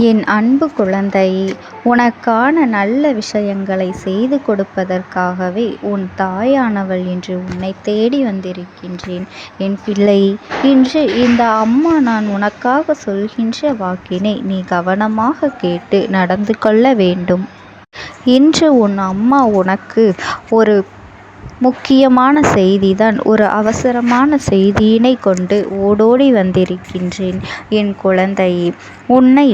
என் அன்பு குழந்தையே, உனக்கான நல்ல விஷயங்களை செய்து கொடுப்பதற்காகவே உன் தாயானவள் இன்று உன்னை தேடி வந்திருக்கின்றேன். என் பிள்ளையே, இன்று இந்த அம்மா நான் உனக்காக சொல்கின்ற வாக்கினை நீ கவனமாக கேட்டு நடந்து கொள்ள வேண்டும். இன்று உன் அம்மா உனக்கு ஒரு முக்கியமான செய்திதான், ஒரு அவசரமான செய்தியினை கொண்டு ஓடோடி வந்திருக்கின்றேன். என் குழந்தையே, உன்னை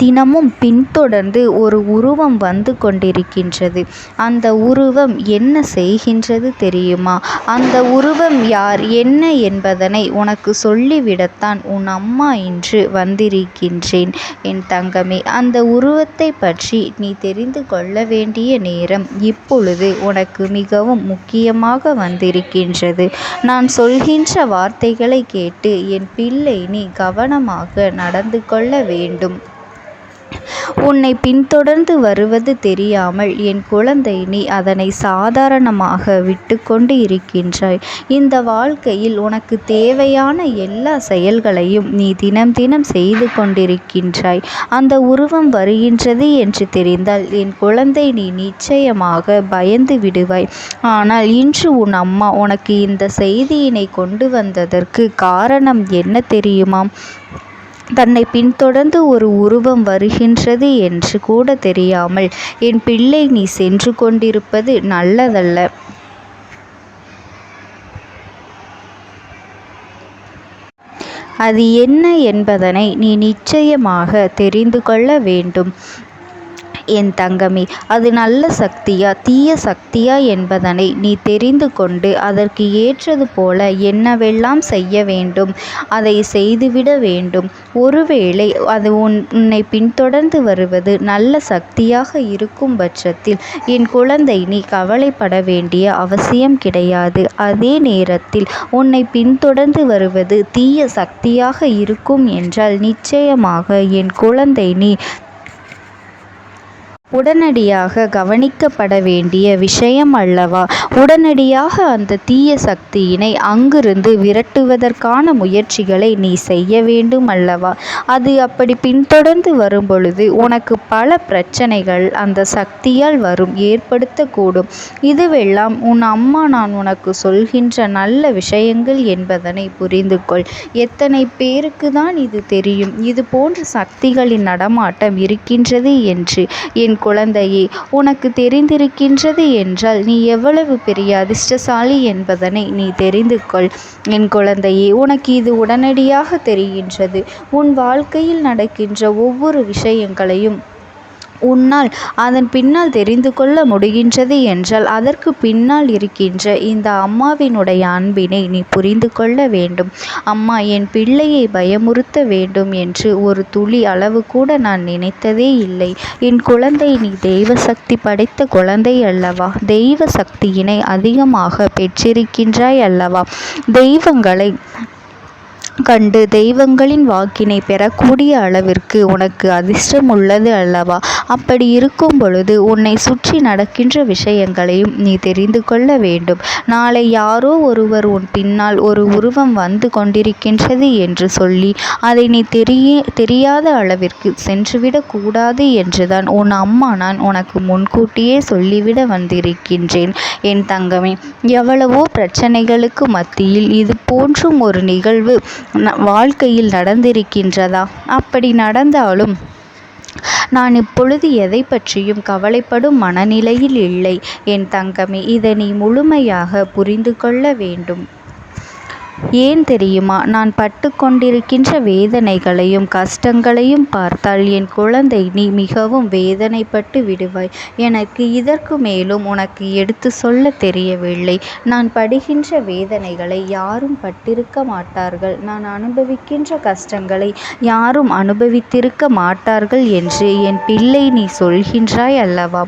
தினமும் பின்தொடர்ந்து ஒரு உருவம் வந்து கொண்டிருக்கின்றது. அந்த உருவம் என்ன செய்கின்றது தெரியுமா? அந்த உருவம் யார், என்ன என்பதனை உனக்கு சொல்லிவிடத்தான் உன் அம்மா இன்று வந்திருக்கின்றேன். என் தங்கமே, அந்த உருவத்தை பற்றி நீ தெரிந்து கொள்ள வேண்டிய நேரம் இப்பொழுது உனக்கு மிகவும் முக்கியமாக வந்திருக்கின்றது. நான் சொல்கின்ற வார்த்தைகளை கேட்டு என் பிள்ளை நீ கவனமாக நடந்து கொள்ள வேண்டும். உன்னை பின்தொடர்ந்து வருவது தெரியாமல் என் குழந்தை நீ அதனை சாதாரணமாக விட்டு கொண்டு இருக்கின்றாய். இந்த வாழ்க்கையில் உனக்கு தேவையான எல்லா செயல்களையும் நீ தினம் தினம் செய்து கொண்டிருக்கின்றாய். அந்த உருவம் வருகின்றது என்று தெரிந்தால் என் குழந்தை நீ நிச்சயமாக பயந்து விடுவாய். ஆனால் இன்று உன் அம்மா உனக்கு இந்த செய்தியினை கொண்டு வந்ததற்கு காரணம் என்ன தெரியுமா? தன்னை பின்தொடர்ந்து ஒரு உருவம் வருகின்றது என்று கூட தெரியாமல் என் பிள்ளை நீ சென்று கொண்டிருப்பது நல்லதல்ல. அது என்ன என்பதனை நீ நிச்சயமாக தெரிந்து கொள்ள வேண்டும். என் தங்கமே, அது நல்ல சக்தியா தீய சக்தியா என்பதனை நீ தெரிந்து கொண்டு அதற்கு ஏற்றது போல என்னவெல்லாம் செய்ய வேண்டும் அதை செய்துவிட வேண்டும். ஒருவேளை அது உன்னை பின்தொடர்ந்து வருவது நல்ல சக்தியாக இருக்கும் பட்சத்தில் என் குழந்தை நீ கவலைப்பட வேண்டிய அவசியம் கிடையாது. அதே நேரத்தில் உன்னை பின்தொடர்ந்து வருவது தீய சக்தியாக இருக்கும் என்றால் நிச்சயமாக என் குழந்தை நீ உடனடியாக கவனிக்கப்பட வேண்டிய விஷயம் அல்லவா? உடனடியாக அந்த தீய சக்தியினை அங்கிருந்து விரட்டுவதற்கான முயற்சிகளை நீ செய்ய வேண்டும் அல்லவா? அது அப்படி பின்தொடர்ந்து வரும் பொழுது உனக்கு பல பிரச்சனைகள் அந்த சக்தியால் வரும், ஏற்படுத்தக்கூடும். இதுவெல்லாம் உன் அம்மா நான் உனக்கு சொல்கின்ற நல்ல விஷயங்கள் என்பதனை புரிந்து கொள். எத்தனை பேருக்கு தான் இது தெரியும், இது போன்ற சக்திகளின் நடமாட்டம் இருக்கின்றது என்று? என் குழந்தையே, உனக்கு தெரிந்திருக்கின்றது என்றால் நீ எவ்வளவு பெரிய அதிர்ஷ்டசாலி என்பதனை நீ தெரிந்து கொள். என் குழந்தையே, உனக்கு இது உடனடியாக தெரிகின்றது. உன் வாழ்க்கையில் நடக்கின்ற ஒவ்வொரு விஷயங்களையும் உன்னால் அதன் பின்னால் தெரிந்து கொள்ள முடிகின்றது என்றால் அதற்கு பின்னால் இருக்கின்ற இந்த அம்மாவினுடைய அன்பினை நீ புரிந்து கொள்ள வேண்டும். அம்மா என் பிள்ளையை பயமுறுத்த வேண்டும் என்று ஒரு துளி அளவு கூட நான் நினைத்ததே இல்லை. என் குழந்தை நீ தெய்வ சக்தி படைத்த குழந்தை அல்லவா? தெய்வ சக்தியினை அதிகமாக பெற்றிருக்கின்றாய் அல்லவா? தெய்வங்களை கண்டு தெய்வங்களின் வாக்கினை பெறக்கூடிய அளவிற்கு உனக்கு அதிர்ஷ்டம் உள்ளது அல்லவா? அப்படி இருக்கும் பொழுது உன்னை சுற்றி நடக்கின்ற விஷயங்களையும் நீ தெரிந்து கொள்ள வேண்டும். நாளை யாரோ ஒருவர் உன் பின்னால் ஒரு உருவம் வந்து கொண்டிருக்கின்றது என்று சொல்லி அதை நீ தெரியாத அளவிற்கு சென்றுவிடக் கூடாது என்றுதான் உன் அம்மா நான் உனக்கு முன்கூட்டியே சொல்லிவிட வந்திருக்கின்றேன். என் தங்கமே, எவ்வளவோ பிரச்சனைகளுக்கு மத்தியில் இது போன்றும் ஒரு நிகழ்வு வாழ்க்கையில் நடந்திருக்கின்றதா? அப்படி நடந்தாலும் நான் இப்பொழுது எதை பற்றியும் கவலைப்படும் மனநிலையில் இல்லை. என் தங்கமே, இதை நீ முழுமையாக புரிந்து கொள்ள வேண்டும். ஏன் தெரியுமா? நான் பட்டு கொண்டிருக்கின்ற வேதனைகளையும் கஷ்டங்களையும் பார்த்தால் என் குழந்தை நீ மிகவும் வேதனைப்பட்டு விடுவாய். எனக்கு இதற்கு மேலும் உனக்கு எடுத்து சொல்ல தெரியவில்லை. நான் படுகின்ற வேதனைகளை யாரும் பட்டிருக்க மாட்டார்கள், நான் அனுபவிக்கின்ற கஷ்டங்களை யாரும் அனுபவித்திருக்க மாட்டார்கள் என்று என் பிள்ளை நீ சொல்கின்றாய் அல்லவா?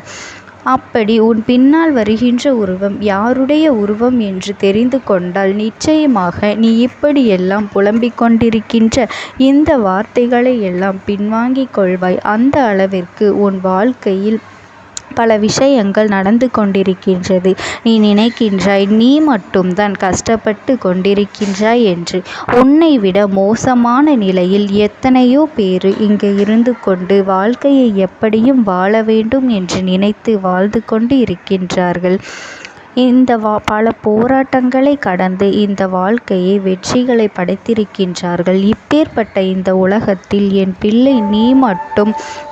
அப்படி உன் பின்னால் வருகின்ற உருவம் யாருடைய உருவம் என்று தெரிந்து கொண்டால் நிச்சயமாக நீ இப்படியெல்லாம் புலம்பிக் கொண்டிருக்கின்ற இந்த வார்த்தைகளை எல்லாம் பின்வாங்கிக் கொள்வாய். அந்த அளவிற்கு உன் வாழ்க்கையில் பல விஷயங்கள் நடந்து கொண்டிருக்கின்றது. நீ நினைக்கின்றாய் நீ மட்டும்தான் கஷ்டப்பட்டு கொண்டிருக்கின்றாய் என்று. உன்னை விட மோசமான நிலையில் எத்தனையோ பேரு இங்கு இருந்து கொண்டு வாழ்க்கையை எப்படியும் வாழ வேண்டும் என்று நினைத்து வாழ்ந்து கொண்டு இருக்கின்றார்கள். இந்த பல போராட்டங்களை கடந்து இந்த வாழ்க்கையை வெற்றிகளை படைத்திருக்கின்றார்கள். இப்பேற்பட்ட இந்த உலகத்தில் என் பிள்ளை நீ மட்டும்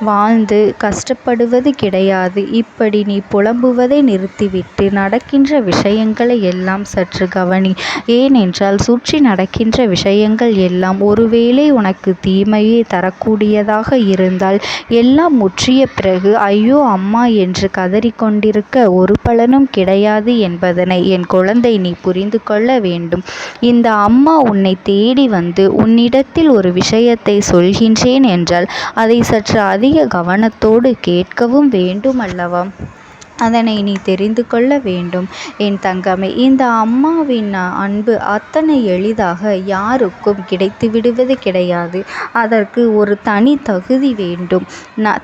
வாழ்ந்து கஷ்டப்படுவது கிடையாது. இப்படி நீ புலம்புவதை நிறுத்திவிட்டு நடக்கின்ற விஷயங்களை எல்லாம் சற்று கவனி. ஏனென்றால் சுற்றி நடக்கின்ற விஷயங்கள் எல்லாம் ஒருவேளை உனக்கு தீமையை தரக்கூடியதாக இருந்தால் எல்லாம் முற்றிய பிறகு ஐயோ அம்மா என்று கதறிக்கொண்டிருக்க ஒரு பலனும் கிடையாது என்பதனை என் குழந்தை நீ புரிந்து கொள்ள வேண்டும். இந்த அம்மா உன்னை தேடி வந்து உன்னிடத்தில் ஒரு விஷயத்தை சொல்கின்றேன் என்றால் அதை சற்று அதிக கவனத்தோடு கேட்கவும் வேண்டும் அல்லவா? அதனை நீ தெரிந்து கொள்ள வேண்டும் என் தங்கமே. இந்த அம்மாவின் அன்பு அத்தனை எளிதாக யாருக்கும் கிடைத்து விடுவது கிடையாது. அதற்கு ஒரு தனி தகுதி வேண்டும்,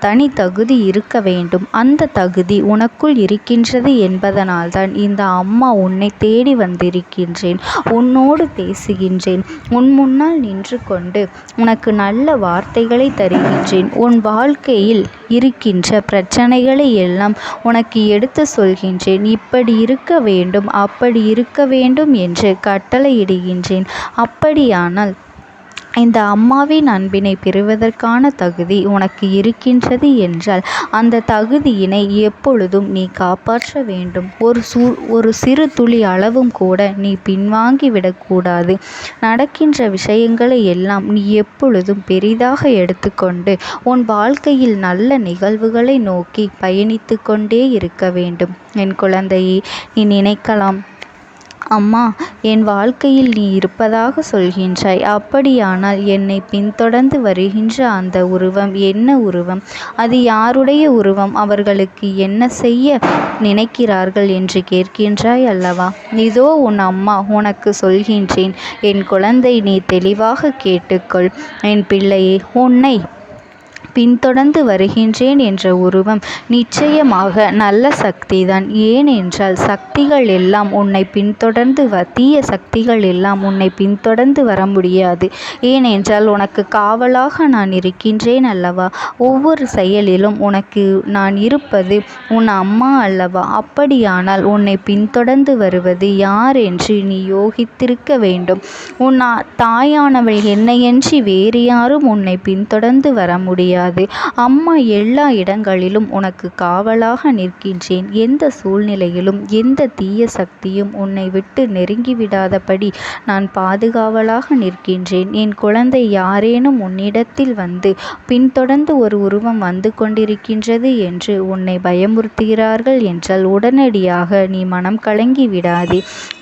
தனி தகுதி இருக்க வேண்டும். அந்த தகுதி உனக்குள் இருக்கின்றது என்பதனால்தான் இந்த அம்மா உன்னை தேடி வந்திருக்கின்றேன், உன்னோடு பேசுகின்றேன், உன் முன்னால் நின்று கொண்டு உனக்கு நல்ல வார்த்தைகளை தருகின்றேன். உன் வாழ்க்கையில் இருக்கின்ற பிரச்சனைகளை எல்லாம் உனக்கு எடுத்து சொல்கின்றேன். இப்படி இருக்க வேண்டும், அப்படி இருக்க வேண்டும் என்று கட்டளையிடுகின்றேன். அப்படியானால் இந்த அம்மாவின் அன்பினை பெறுவதற்கான தகுதி உனக்கு இருக்கின்றது என்றால் அந்த தகுதியினை எப்பொழுதும் நீ காப்பாற்ற வேண்டும். ஒரு சிறு துளி அளவும் கூட நீ பின்வாங்கி விடக்கூடாது. நடக்கின்ற விஷயங்களை எல்லாம் நீ எப்பொழுதும் பெரிதாக எடுத்துக்கொண்டு உன் வாழ்க்கையில் நல்ல நிகழ்வுகளை நோக்கி பயணித்து கொண்டே இருக்க வேண்டும். என் குழந்தையே, நீ நினைக்கலாம், அம்மா என் வாழ்க்கையில் நீ இருப்பதாக சொல்கின்றாய். அப்படியானால் என்னை பின்தொடர்ந்து வருகின்ற அந்த உருவம் என்ன உருவம்? அது யாருடைய உருவம்? அவர்களுக்கு என்ன செய்ய நினைக்கிறார்கள் என்று கேட்கின்றாய் அல்லவா? இதோ உன் அம்மா உனக்கு சொல்கின்றேன். என் குழந்தை, நீ தெளிவாக கேட்டுக்கொள். என் பிள்ளையே, உன்னை பின்தொடர்ந்து வருகின்றேன் என்ற உருவம் நிச்சயமாக நல்ல சக்திதான். ஏனென்றால் சக்திகள் எல்லாம் உன்னை பின்தொடர்ந்து தீய சக்திகள் எல்லாம் உன்னை பின்தொடர்ந்து வர முடியாது. ஏனென்றால் உனக்கு காவலாக நான் இருக்கின்றேன் அல்லவா? ஒவ்வொரு செயலிலும் உனக்கு நான் இருப்பது உன் அம்மா அல்லவா? அப்படியானால் உன்னை பின்தொடர்ந்து வருவது யார் என்று நீ யோகித்திருக்க வேண்டும். உன் தாயானவள் என்னையன்றி வேறு யாரும் உன்னை பின்தொடர்ந்து வர முடியாது. அம்மா எல்லா இடங்களிலும் உனக்கு காவலாக நிற்கின்றேன். எந்த சூழ்நிலையிலும் எந்த தீய சக்தியும் உன்னை விட்டு நெருங்கிவிடாதபடி நான் பாதுகாவலாக நிற்கின்றேன். என் குழந்தை, யாரேனும் உன்னிடத்தில் வந்து பின்தொடர்ந்து ஒரு உருவம் வந்து கொண்டிருக்கின்றது என்று உன்னை பயமுறுத்துகிறார்கள் என்றால் உடனடியாக நீ மனம் கலங்கி விடாதே.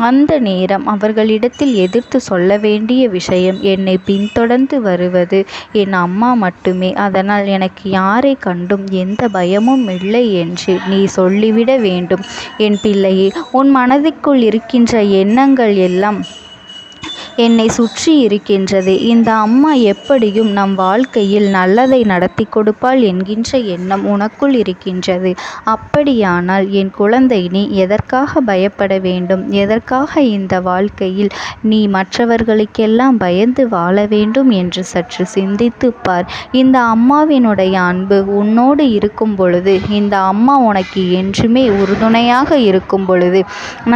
அந்த நேரம் அவர்களிடத்தில் எதிர்த்து சொல்ல வேண்டிய விஷயம், என்னை பின்தொடர்ந்து வருவது என் அம்மா மட்டுமே, அதனால் எனக்கு யாரை கண்டும் எந்த பயமும் இல்லை என்று நீ சொல்லிவிட வேண்டும். என் பிள்ளையே, உன் மனதிற்குள் இருக்கின்ற எண்ணங்கள் எல்லாம் என்னை சுற்றி இருக்கின்றது. இந்த அம்மா எப்படியும் நம் வாழ்க்கையில் நல்லதை நடத்தி கொடுப்பாள் என்கின்ற எண்ணம் உனக்குள் இருக்கின்றது. அப்படியானால் என் குழந்தை, நீ எதற்காக பயப்பட வேண்டும்? எதற்காக இந்த வாழ்க்கையில் நீ மற்றவர்களுக்கெல்லாம் பயந்து வாழ வேண்டும் என்று சற்று சிந்தித்து பார். இந்த அம்மாவினுடைய அன்பு உன்னோடு இருக்கும் பொழுது, இந்த அம்மா உனக்கு என்றுமே உறுதுணையாக இருக்கும் பொழுது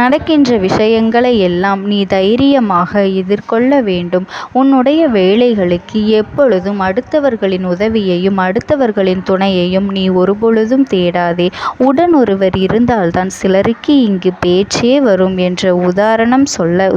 நடக்கின்ற விஷயங்களை எல்லாம் நீ தைரியமாக எதிர்கொள்ள வேண்டும். உன்னுடைய வேலைகளுக்கு எப்பொழுதும் அடுத்தவர்களின் உதவியையும் அடுத்தவர்களின் துணையையும் நீ ஒருபொழுதும் தேடாதே. உடன் ஒருவர் இருந்தால்தான் சிலருக்கு இங்கு பேச்சே வரும் என்ற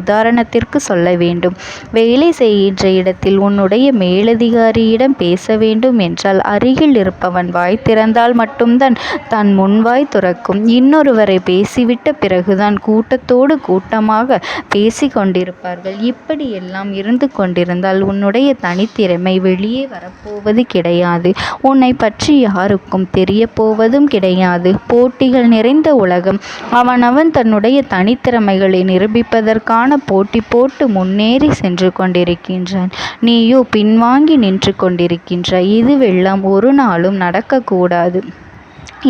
உதாரணத்திற்கு சொல்ல வேண்டும். வேலை செய்கின்ற இடத்தில் உன்னுடைய மேலதிகாரியிடம் பேச வேண்டும் என்றால் அருகில் இருப்பவன் வாய் திறந்தால் மட்டும்தான் தன் முன்வாய் துறக்கும். இன்னொருவரை பேசிவிட்ட பிறகுதான் கூட்டத்தோடு கூட்டமாக பேசி கொண்டிருப்பார்கள். இப்படியெல்லாம் இருந்து கொண்டிருந்தால் உன்னுடைய தனித்திறமை வெளியே வரப்போவது கிடையாது. உன்னை பற்றி யாருக்கும் தெரிய போவதும் கிடையாது. போட்டிகள் நிறைந்த உலகம். அவனவன் தன்னுடைய தனித்திறமைகளை நிரூபிப்பதற்கான போட்டி போட்டு முன்னேறி சென்று கொண்டிருக்கின்றான். நீயோ பின்வாங்கி நின்று கொண்டிருக்கின்றாய். இதுவெல்லாம் ஒரு நாளும் நடக்கக்கூடாது.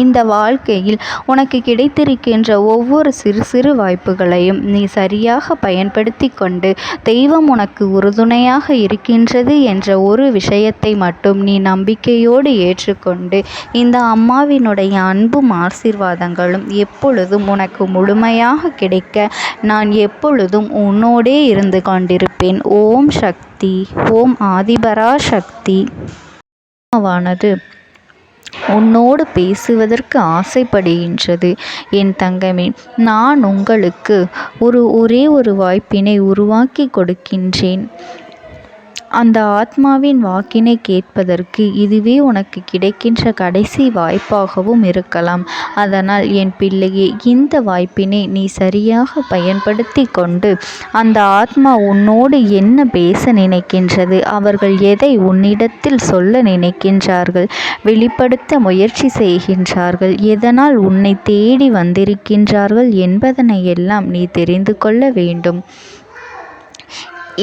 இந்த வாழ்க்கையில் உனக்கு கிடைத்திருக்கின்ற ஒவ்வொரு சிறு சிறு வாய்ப்புகளையும் நீ சரியாக பயன்படுத்தி கொண்டு தெய்வம் உனக்கு உறுதுணையாக இருக்கின்றது என்ற ஒரு விஷயத்தை மட்டும் நீ நம்பிக்கையோடு ஏற்றுக்கொண்டு இந்த அம்மாவினுடைய அன்பும் ஆசீர்வாதங்களும் எப்பொழுதும் உனக்கு முழுமையாக கிடைக்க நான் எப்பொழுதும் உன்னோடே இருந்து கொண்டிருப்பேன். ஓம் சக்தி. ஓம் ஆதிபரா சக்தி. வானது உன்னோடு பேசுவதற்கு ஆசைப்படுகின்றது. என் தங்கமே, நான் உங்களுக்கு ஒரே ஒரு வாய்ப்பினை உருவாக்கி கொடுக்கின்றேன். அந்த ஆத்மாவின் வாக்கினை கேட்பதற்கு இதுவே உனக்கு கிடைக்கின்ற கடைசி வாய்ப்பாகவும் இருக்கலாம். அதனால் என் பிள்ளையே, இந்த வாய்ப்பினை நீ சரியாக பயன்படுத்தி கொண்டு அந்த ஆத்மா உன்னோடு என்ன பேச நினைக்கின்றது, அவர்கள் எதை உன்னிடத்தில் சொல்ல நினைக்கின்றார்கள், வெளிப்படுத்த முயற்சி செய்கின்றார்கள், எதனால் உன்னை தேடி வந்திருக்கின்றார்கள் என்பதனை எல்லாம் நீ தெரிந்து கொள்ள வேண்டும்.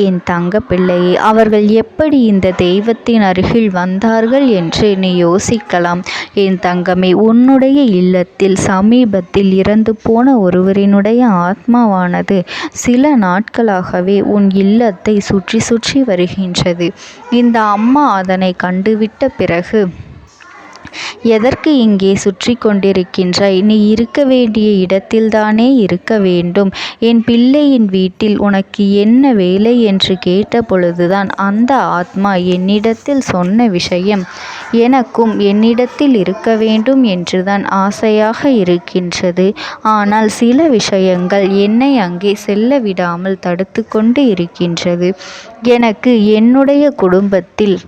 என் தங்க பிள்ளையே, அவர்கள் எப்படி இந்த தெய்வத்தின் அருகில் வந்தார்கள் என்று நீ யோசிக்கலாம். என் தங்கமே, உன்னுடைய இல்லத்தில் சமீபத்தில் இறந்து போன ஒருவரினுடைய ஆத்மாவானது சில நாட்களாகவே உன் இல்லத்தை சுற்றி சுற்றி வருகின்றது. இந்த அம்மா அதனை கண்டுவிட்ட பிறகு, எதற்கு இங்கே சுற்றி கொண்டிருக்கின்றாய்? நீ இருக்க வேண்டிய இடத்தில்தானே இருக்க வேண்டும். என் பிள்ளையின் வீட்டில் உனக்கு என்ன வேலை என்று கேட்ட பொழுதுதான் அந்த ஆத்மா என்னிடத்தில் சொன்ன விஷயம், எனக்கும் என்னிடத்தில் இருக்க வேண்டும் என்றுதான் ஆசையாக இருக்கின்றது. ஆனால் சில விஷயங்கள் என்னை அங்கே செல்ல விடாமல் தடுத்து கொண்டு இருக்கின்றது. எனக்கு என்னுடைய குடும்பத்தில்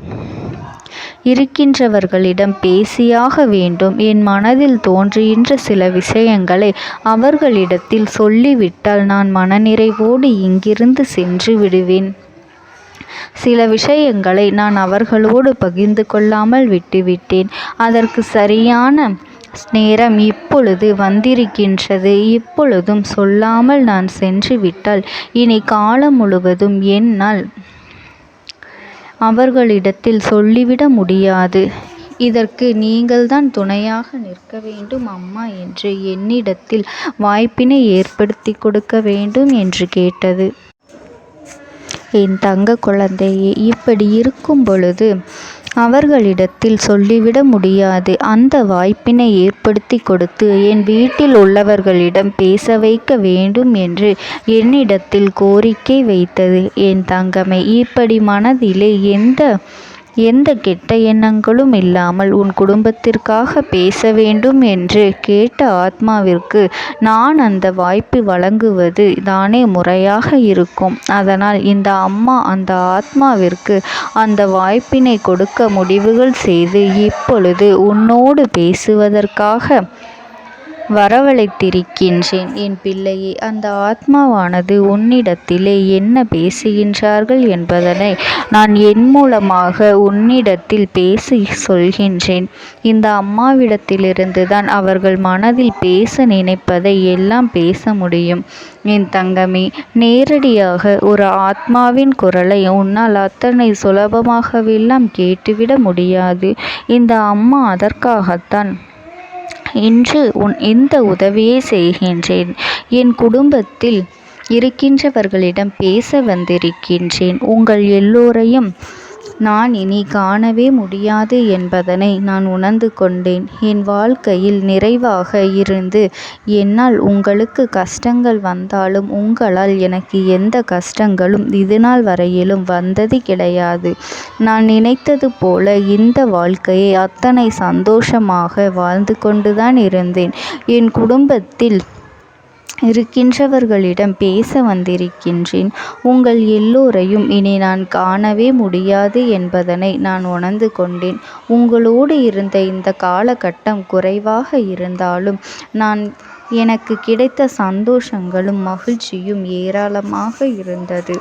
இருக்கின்றவர்களிடம் பேசியாக வேண்டும். என் மனதில் தோன்றுகின்ற சில விஷயங்களை அவர்களிடத்தில் சொல்லிவிட்டால் நான் மனநிறைவோடு இங்கிருந்து சென்று விடுவேன். சில விஷயங்களை நான் அவர்களோடு பகிர்ந்து கொள்ளாமல் விட்டுவிட்டேன். அதற்கு சரியான நேரம் இப்பொழுது வந்திருக்கின்றது. இப்பொழுதும் சொல்லாமல் நான் சென்று விட்டால் இனி காலம் முழுவதும் என்னால் அவர்களிடத்தில் சொல்லிவிட முடியாது. இதற்கு நீங்கள்தான் துணையாக நிற்க வேண்டும் அம்மா என்று என்னிடத்தில் வாய்ப்பினை ஏற்படுத்தி கொடுக்க வேண்டும் என்று கேட்டது. என் தங்க குழந்தையே, இப்படி இருக்கும் பொழுது அவர்களிடத்தில் சொல்லிவிட முடியாது. அந்த வாய்ப்பினை ஏற்படுத்தி கொடுத்து என் வீட்டில் உள்ளவர்களிடம் பேச வைக்க வேண்டும் என்று என்னிடத்தில் கோரிக்கை வைத்தது. என் தங்கமே, இப்படி மனதிலே எந்த கெட்ட எண்ணங்களும் இல்லாமல் உன் குடும்பத்திற்காக பேச வேண்டும் என்று கேட்ட ஆத்மாவிற்கு நான் அந்த வாய்ப்பு வழங்குவது தானே முறையாக இருக்கும். அதனால் இந்த அம்மா அந்த ஆத்மாவிற்கு அந்த வாய்ப்பினை கொடுக்க முடிவுகள் செய்து இப்பொழுது உன்னோடு பேசுவதற்காக வரவழைத்திருக்கின்றேன். என் பிள்ளையே, அந்த ஆத்மாவானது உன்னிடத்திலே என்ன பேசுகின்றார்கள் என்பதனை நான் என் மூலமாக உன்னிடத்தில் பேசி சொல்கின்றேன். இந்த அம்மாவிடத்திலிருந்து தான் அவர்கள் மனதில் பேச நினைப்பதை எல்லாம் பேச முடியும். என் தங்கமே, நேரடியாக ஒரு ஆத்மாவின் குரலை உன்னால் அத்தனை சுலபமாகவெல்லாம் கேட்டுவிட முடியாது. இந்த அம்மா அதற்காகத்தான் இன்று இந்த உதவியை செய்கின்றேன். என் குடும்பத்தில் இருக்கின்றவர்களிடம் பேச வந்திருக்கின்றேன். உங்கள் எல்லோரையும் நான் இனி காணவே முடியாது என்பதனை நான் உணர்ந்து கொண்டேன். என் வாழ்க்கையில் நிறைவாக இருந்து என்னால் உங்களுக்கு கஷ்டங்கள் வந்தாலும் உங்களால் எனக்கு எந்த கஷ்டங்களும் இதுநாள் வரையிலும் வந்தது கிடையாது. நான் நினைத்தது போல இந்த வாழ்க்கையை அத்தனை சந்தோஷமாக வாழ்ந்து கொண்டுதான் இருந்தேன். என் குடும்பத்தில் இருக்கின்றவர்களிடம் பேச வந்திருக்கின்றேன். உங்கள் எல்லோரையும் இனி நான் காணவே முடியாது என்பதனை நான் உணர்ந்து கொண்டேன். உங்களோடு இருந்த இந்த காலகட்டம் குறைவாக இருந்தாலும் எனக்கு கிடைத்த சந்தோஷங்களும் மகிழ்ச்சியும் ஏராளமாக இருந்தது.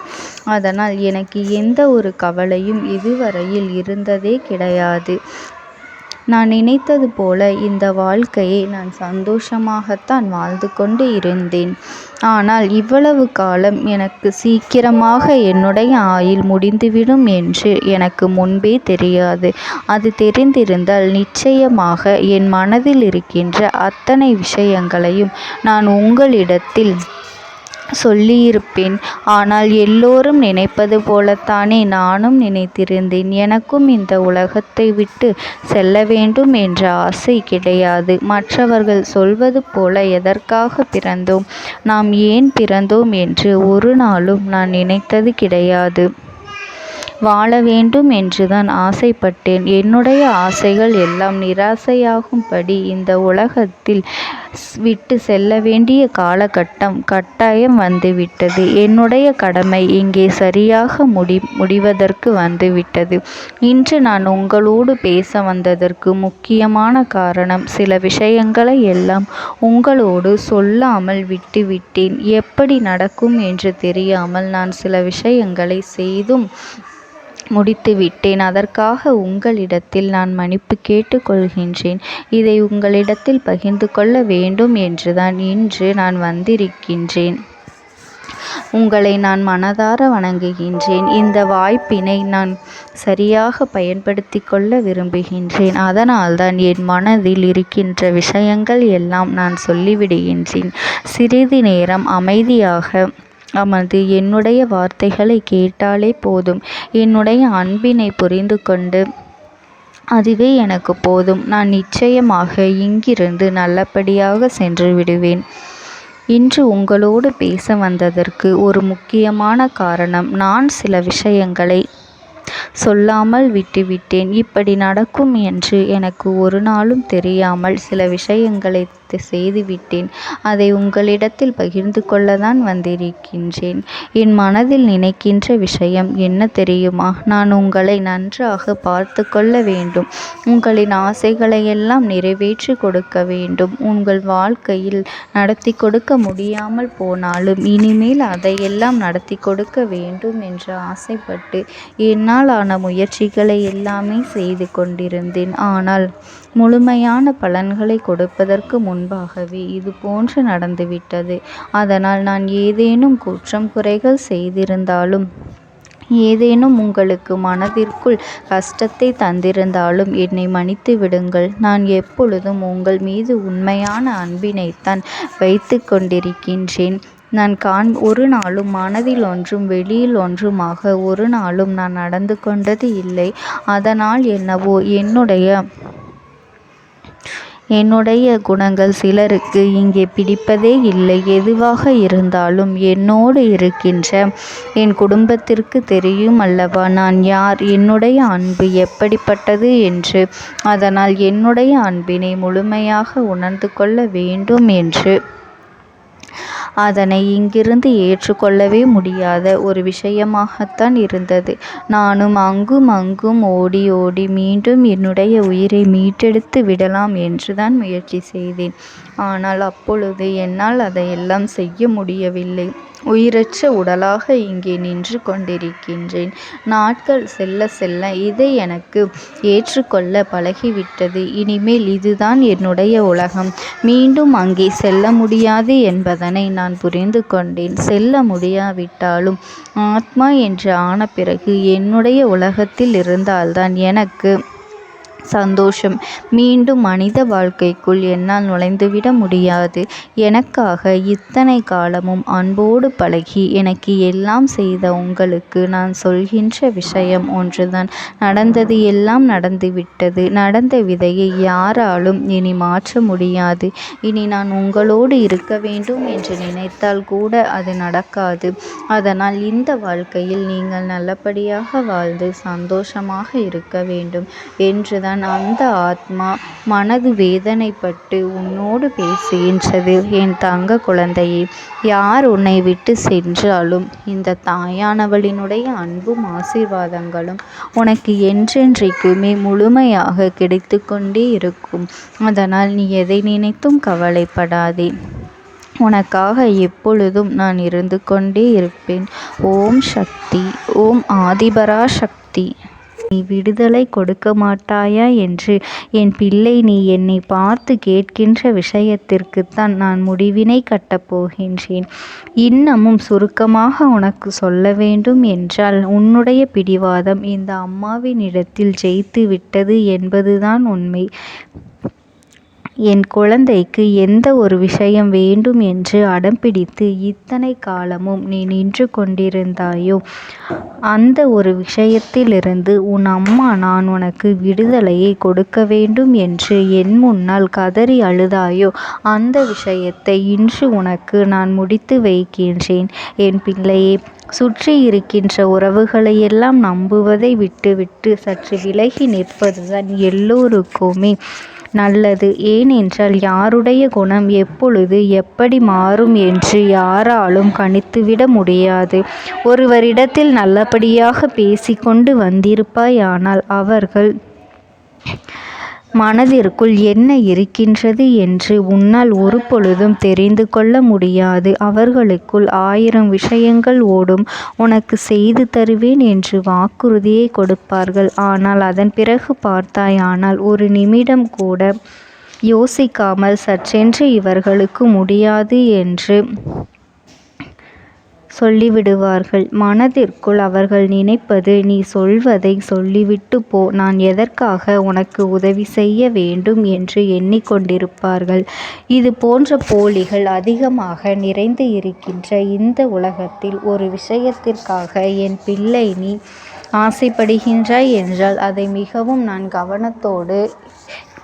அதனால் எனக்கு எந்த ஒரு கவலையும் இதுவரையில் இருந்ததே கிடையாது. நான் நினைத்தது போல இந்த வாழ்க்கையை நான் சந்தோஷமாகத்தான் வாழ்ந்து கொண்டு இருந்தேன். ஆனால் இவ்வளவு காலம் எனக்கு சீக்கிரமாக என்னுடைய ஆயுள் முடிந்துவிடும் என்று எனக்கு முன்பே தெரியாது. அது தெரிந்திருந்தால் நிச்சயமாக என் மனதில் இருக்கின்ற அத்தனை விஷயங்களையும் நான் உங்களிடத்தில் சொல்லியிருப்பேன். ஆனால் எல்லோரும் நினைப்பது போலத்தானே நானும் நினைத்திருந்தேன். எனக்கும் இந்த உலகத்தை விட்டு செல்ல வேண்டும் என்ற ஆசை கிடையாது. மற்றவர்கள் சொல்வது போல எதற்காக பிறந்தோம், நாம் ஏன் பிறந்தோம் என்று ஒரு நாளும் நான் நினைத்தது கிடையாது. வாழ வேண்டும் என்றுதான் ஆசைப்பட்டேன். என்னுடைய ஆசைகள் எல்லாம் நிராசையாகும்படி இந்த உலகத்தில் விட்டு செல்ல வேண்டிய காலகட்டம் கட்டாயம் வந்துவிட்டது. என்னுடைய கடமை இங்கே சரியாக முடிவதற்கு வந்துவிட்டது. இன்று நான் உங்களோடு பேச வந்ததற்கு முக்கியமான காரணம், சில விஷயங்களை எல்லாம் உங்களோடு சொல்லாமல் விட்டுவிட்டேன். எப்படி நடக்கும் என்று தெரியாமல் நான் சில விஷயங்களை செய்தும் முடித்துவிட்டேன். அதற்காக உங்களிடத்தில் நான் மன்னிப்பு கேட்டுக்கொள்கின்றேன். இதை உங்களிடத்தில் பகிர்ந்து கொள்ள வேண்டும் என்றுதான் இன்று நான் வந்திருக்கின்றேன். உங்களை நான் மனதார வணங்குகின்றேன். இந்த வாய்ப்பினை நான் சரியாக பயன்படுத்தி கொள்ள விரும்புகின்றேன். அதனால்தான் என் மனதில் இருக்கின்ற விஷயங்கள் எல்லாம் நான் சொல்லிவிடுகின்றேன். சிறிது நேரம் அமைதியாக அமர்ந்து என்னுடைய வார்த்தைகளை கேட்டாலே போதும். என்னுடைய அன்பினை புரிந்து கொண்டு அதுவே எனக்கு போதும். நான் நிச்சயமாக இங்கிருந்து நல்லபடியாக சென்று விடுவேன். இன்று உங்களோடு பேச வந்ததற்கு ஒரு முக்கியமான காரணம், நான் சில விஷயங்களை சொல்லாமல் விட்டுவிட்டேன். இப்படி நடக்கும் என்று எனக்கு ஒரு நாளும் தெரியாமல் சில விஷயங்களை செய்துவிட்டேன். அதை உங்களிடத்தில் பகிர்ந்து கொள்ளத்தான் வந்திருக்கின்றேன். என் மனதில் நினைக்கின்ற விஷயம் என்ன தெரியுமா? நான் உங்களை நன்றாக பார்த்து கொள்ள வேண்டும். உங்களின் ஆசைகளை எல்லாம் நிறைவேற்றி கொடுக்க வேண்டும். உங்கள் வாழ்க்கையில் நடத்தி கொடுக்க முடியாமல் போனாலும் இனிமேல் அதையெல்லாம் நடத்தி கொடுக்க வேண்டும் என்று ஆசைப்பட்டு என்னால் ஆன முயற்சிகளை எல்லாமே செய்து கொண்டிருந்தேன். ஆனால் முழுமையான பலன்களை கொடுப்பதற்கு முன்பாகவே இது போன்று நடந்துவிட்டது. அதனால் நான் ஏதேனும் குற்றம் குறைகள் செய்திருந்தாலும், ஏதேனும் உங்களுக்கு மனதிற்குள் கஷ்டத்தை தந்திருந்தாலும் என்னை மன்னித்து விடுங்கள். நான் எப்பொழுதும் உங்கள் மீது உண்மையான அன்பினைத்தான் வைத்து கொண்டிருக்கின்றேன். நான் ஒரு நாளும் மனதில் ஒன்றும் வெளியில் ஒன்றுமாக ஒரு நாளும் நான் நடந்து கொண்டது இல்லை. அதனால் என்னவோ என்னுடைய குணங்கள் சிலருக்கு இங்கே பிடிப்பதே இல்லை. எதுவாக இருந்தாலும் என்னோடு இருக்கின்ற என் குடும்பத்திற்கு தெரியும் அல்லவா நான் யார், என்னுடைய அன்பு எப்படிப்பட்டது என்று. அதனால் என்னுடைய அன்பினை முழுமையாக உணர்ந்து கொள்ள வேண்டும் என்று அதனை இங்கிருந்து ஏற்றுக்கொள்ளவே முடியாத ஒரு விஷயமாகத்தான் இருந்தது. நானும் அங்கும் அங்கும் ஓடி ஓடி மீண்டும் என்னுடைய உயிரை மீட்டெடுத்து விடலாம் என்றுதான் முயற்சி செய்தேன். ஆனால் அப்பொழுது என்னால் அதையெல்லாம் செய்ய முடியவில்லை. உயிரற்ற உடலாக இங்கே நின்று கொண்டிருக்கின்றேன். நாட்கள் செல்ல செல்ல இதை எனக்கு ஏற்றுக்கொள்ள பழகிவிட்டது. இனிமேல் இதுதான் என்னுடைய உலகம். மீண்டும் அங்கே செல்ல முடியாது என்பதனை நான் புரிந்து கொண்டேன். செல்ல முடியாவிட்டாலும் ஆத்மா என்று ஆன பிறகு என்னுடைய உலகத்தில் இருந்தால்தான் எனக்கு சந்தோஷம். மீண்டும் மனித வாழ்க்கைக்குள் என்னால் நுழைந்துவிட முடியாது. எனக்காக இத்தனை காலமும் அன்போடு பழகி எனக்கு எல்லாம் செய்த உங்களுக்கு நான் சொல்கின்ற விஷயம் ஒன்றுதான். நடந்தது எல்லாம் நடந்துவிட்டது. நடந்த விதையை யாராலும் இனி மாற்ற முடியாது. இனி நான் உங்களோடு இருக்க வேண்டும் என்று நினைத்தால் கூட அது நடக்காது. அதனால் இந்த வாழ்க்கையில் நீங்கள் நல்லபடியாக வாழ்ந்து சந்தோஷமாக இருக்க வேண்டும் என்றுதான் அந்த ஆத்மா மனது வேதனைப்பட்டு உன்னோடு பேசுகின்றது. என் தங்க குழந்தையே, யார் உன்னை விட்டு சென்றாலும் இந்த தாயானவளினுடைய அன்பும் ஆசீர்வாதங்களும் உனக்கு என்றென்றைக்குமே முழுமையாக கிடைத்து கொண்டே இருக்கும். அதனால் நீ எதை நினைத்தும் கவலைப்படாதே. உனக்காக எப்பொழுதும் நான் இருந்து கொண்டே இருப்பேன். ஓம் சக்தி. ஓம் ஆதிபரா சக்தி. நீ விடுதலை கொடுக்க மாட்டாயா என்று என் பிள்ளை நீ என்னை பார்த்து கேட்கின்ற விஷயத்திற்குத்தான் நான் முடிவினை கட்டப் போகின்றேன். இன்னமும் சுருக்கமாக உனக்கு சொல்ல வேண்டும் என்றால் உன்னுடைய பிடிவாதம் இந்த அம்மாவினிடத்தில் ஜெயித்து விட்டது என்பதுதான் உண்மை. என் குழந்தைக்கு எந்த ஒரு விஷயம் வேண்டும் என்று அடம்பிடித்து இத்தனை காலமும் நீ நின்று கொண்டிருந்தாயோ அந்த ஒரு விஷயத்திலிருந்து உன் அம்மா நான் உனக்கு விடுதலையை கொடுக்க வேண்டும் என்று என் முன்னால் கதறி அழுதாயோ அந்த விஷயத்தை இன்று உனக்கு நான் முடித்து வைக்கின்றேன். என் பிள்ளையே, சுற்றி இருக்கின்ற உறவுகளையெல்லாம் நம்புவதை விட்டுவிட்டு சற்று விலகி நிற்பதுதான் எல்லோருக்குமே நல்லது. ஏனென்றால் யாருடைய குணம் எப்பொழுது எப்படி மாறும் என்று யாராலும் கணித்துவிட முடியாது. ஒருவரிடத்தில் நல்லபடியாக பேசிக்கொண்டு வந்திருப்பாயானால் அவர்கள் மனதிற்குள் என்ன இருக்கின்றது என்று உன்னால் ஒரு பொழுதும் தெரிந்து கொள்ள முடியாது. அவர்களுக்குள் 1000 விஷயங்கள் ஓடும். உனக்கு செய்து தருவேன் என்று வாக்குறுதியை கொடுப்பார்கள். ஆனால் அதன் பிறகு பார்த்தாயானால் ஒரு நிமிடம் கூட யோசிக்காமல் சற்றென்று இவர்களுக்கு முடியாது என்று சொல்லிவிடுவார்கள். மனதிற்குள் அவர்கள் நினைப்பது, நீ சொல்வதை சொல்லிவிட்டு போ, நான் எதற்காக உனக்கு உதவி செய்ய வேண்டும் என்று எண்ணிக்கொண்டிருப்பார்கள். இது போன்ற போலிகள் அதிகமாக நிறைந்து இருக்கின்ற இந்த உலகத்தில் ஒரு விஷயத்திற்காக என் பிள்ளை நீ ஆசைப்படுகின்றாய் என்றால் அதை மிகவும் நான் கவனத்தோடு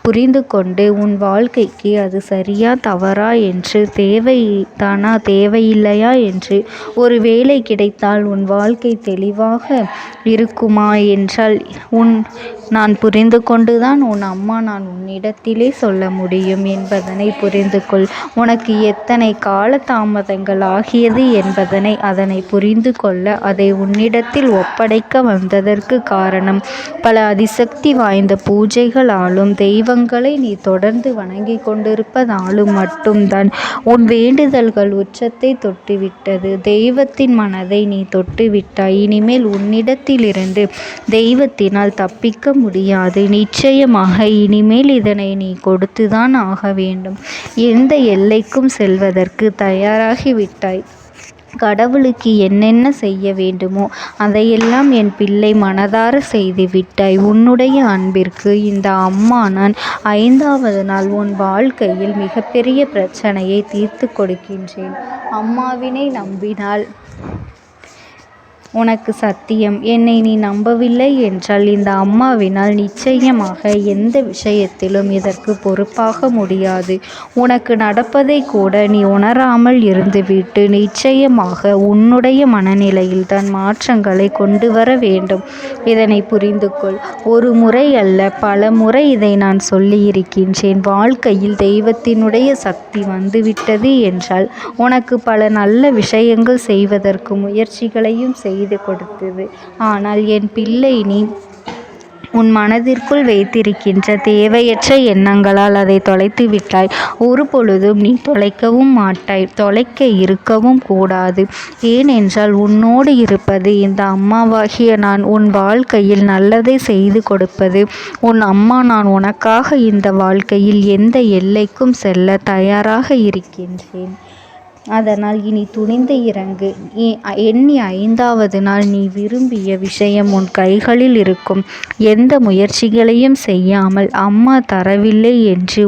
புரிந்து கொண்டு உன் வாழ்க்கைக்கு அது சரியா தவறா என்று தேவைதானா தேவையில்லையா என்று ஒரு வேலை கிடைத்தால் உன் வாழ்க்கை தெளிவாக இருக்குமா என்றால் நான் புரிந்து கொண்டுதான் உன் அம்மா நான் உன்னிடத்திலே சொல்ல முடியும் என்பதனை புரிந்து கொள். உனக்கு எத்தனை கால தாமதங்கள் ஆகியது என்பதனை அதனை புரிந்து கொள்ள அதை உன்னிடத்தில் ஒப்படைக்க வந்ததற்கு காரணம் பல அதிசக்தி வாய்ந்த பூஜைகளாலும் தெய்வங்களை நீ தொடர்ந்து வணங்கி கொண்டிருப்பதாலும் மட்டும்தான் உன் வேண்டுதல்கள் உச்சத்தை தொட்டுவிட்டது. தெய்வத்தின் மனதை நீ தொட்டுவிட்டாய். இனிமேல் உன்னிடத்திலிருந்து தெய்வத்தினால் தப்பிக்க முடியாது. நிச்சயமாக இனிமேல் இதனை நீ கொடுத்துதான் ஆக வேண்டும். எந்த எல்லைக்கும் செல்வதற்கு தயாராகிவிட்டாய். கடவுளுக்கு என்னென்ன செய்ய வேண்டுமோ அதையெல்லாம் என் பிள்ளை மனதார செய்து விட்டாய். உன்னுடைய அன்பிற்கு இந்த அம்மா நான் 5வது நாள் உன் வாழ்க்கையில் மிகப்பெரிய பிரச்சனையை தீர்த்து கொடுக்கின்றேன். அம்மாவினை நம்பினால் உனக்கு சத்தியம். என்னை நீ நம்பவில்லை என்றால் இந்த அம்மாவினால் நிச்சயமாக எந்த விஷயத்திலும் இதற்கு பொறுப்பாக முடியாது. உனக்கு நடப்பதை கூட நீ உணராமல் இருந்துவிட்டு நிச்சயமாக உன்னுடைய மனநிலையில் தான் மாற்றங்களை கொண்டு வர வேண்டும். இதனை புரிந்து கொள். ஒரு முறை அல்ல பல முறை இதை நான் சொல்லியிருக்கின்றேன். வாழ்க்கையில் தெய்வத்தினுடைய சக்தி வந்துவிட்டது என்றால் உனக்கு பல நல்ல விஷயங்கள் செய்வதற்கு முயற்சிகளையும் செய்து கொடுத்தது. ஆனால் என் பிள்ளை நீ உன் மனதிற்குள் வைத்திருக்கின்ற தேவையற்ற எண்ணங்களால் அதை தொலைத்து விட்டாய். ஒரு பொழுதும் நீ தொலைக்கவும் மாட்டாய். தொலைக்க இருக்கவும் கூடாது. ஏனென்றால் உன்னோடு இருப்பது இந்த அம்மாவாகிய நான். உன் வாழ்க்கையில் நல்லதை செய்து கொடுப்பது உன் அம்மா நான். உனக்காக இந்த வாழ்க்கையில் எந்த எல்லைக்கும் செல்ல தயாராக இருக்கின்றேன். அதனால் இனி துணிந்து இறங்கு. எண்ணி 5வது நாள் நீ விரும்பிய விஷயம் உன் கைகளில் இருக்கும். எந்த முயற்சிகளையும் செய்யாமல் அம்மா தரவில்லை என்று